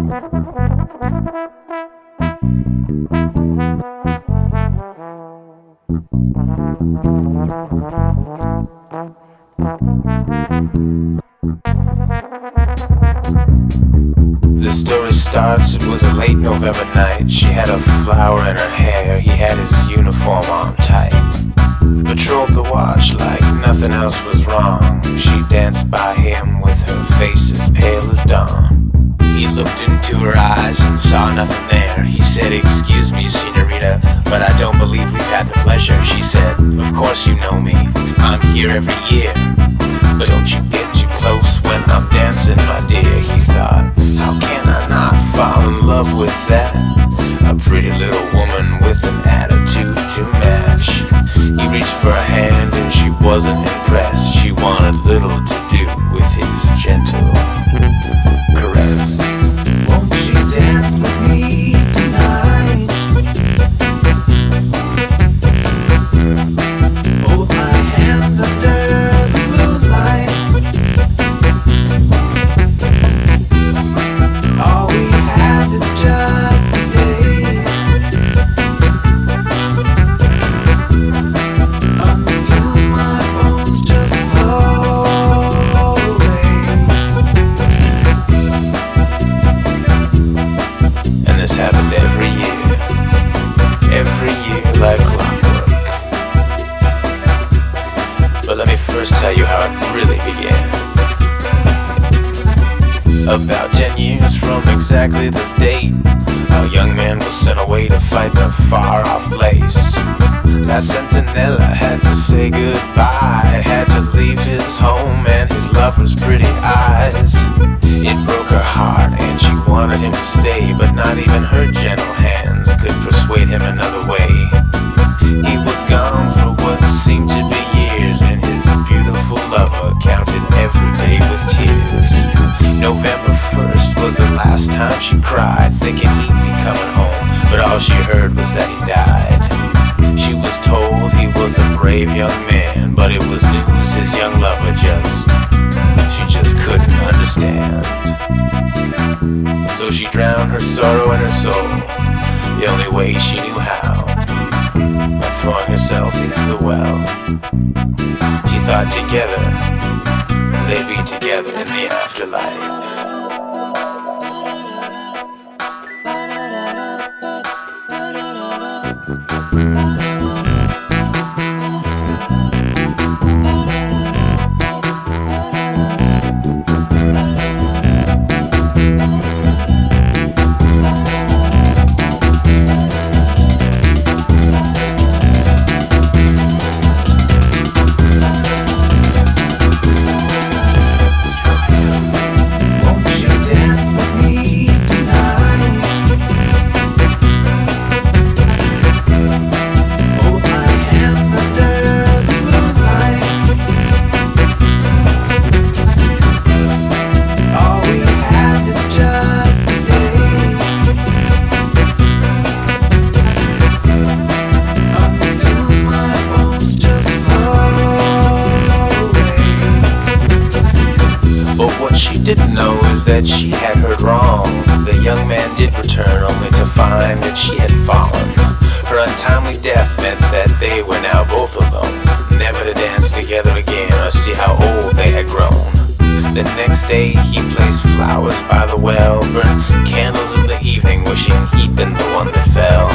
The story starts, it was a late November night. She had a flower in her hair, he had his uniform on tight. Patrolled the watch like nothing else was wrong. She danced by him with her face as pale as dawn. He looked into her eyes and saw nothing there. He said, "Excuse me, senorita, but I don't believe we've had the pleasure." She said, "Of course you know me, I'm here every year. But don't you get too close when I'm dancing, my dear." He thought, how can I not fall in love with that? A pretty little woman with an attitude to match. He reached for her hand and she wasn't impressed. She wanted little to do with his gentle caress. Won't you dance with me tonight? Hold my hand under the moonlight. All we have is just a day. Until my bones just blow away. And this happened every year like clockwork. But let me first tell you how it really began. About 10 years from exactly this date, a young man was sent away to fight in a far-off place. That Centinela had to say goodbye, had to leave his home and his lover's pretty eyes. It broke her heart and she wanted him to stay, but not even her gentle hands could persuade him another way. He was gone for what seemed to be years, and his beautiful lover counted every day with tears. November 1st was the last time she cried, thinking he'd be coming home, but all she heard was that he died. She was told he was a brave young man, but it was news his young lover she just couldn't understand. So she drowned her sorrow in her soul, the only way she knew how, by throwing herself into the well. She thought together they'd be together in the afterlife. Didn't know is that she had heard wrong. The young man did return only to find that she had fallen. Her untimely death meant that they were now both alone, never to dance together again or see how old they had grown. The next day he placed flowers by the well, burned candles in the evening wishing he'd been the one that fell.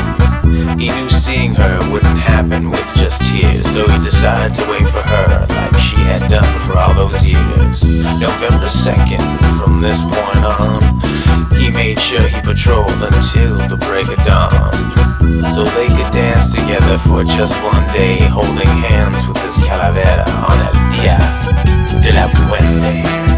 He knew seeing her wouldn't happen with just tears, so he decided to wait for her like she had done for all those years. November 2nd, from this point on, he made sure he patrolled until the break of dawn, so they could dance together for just one day, holding hands with his calavera on el día de la puente.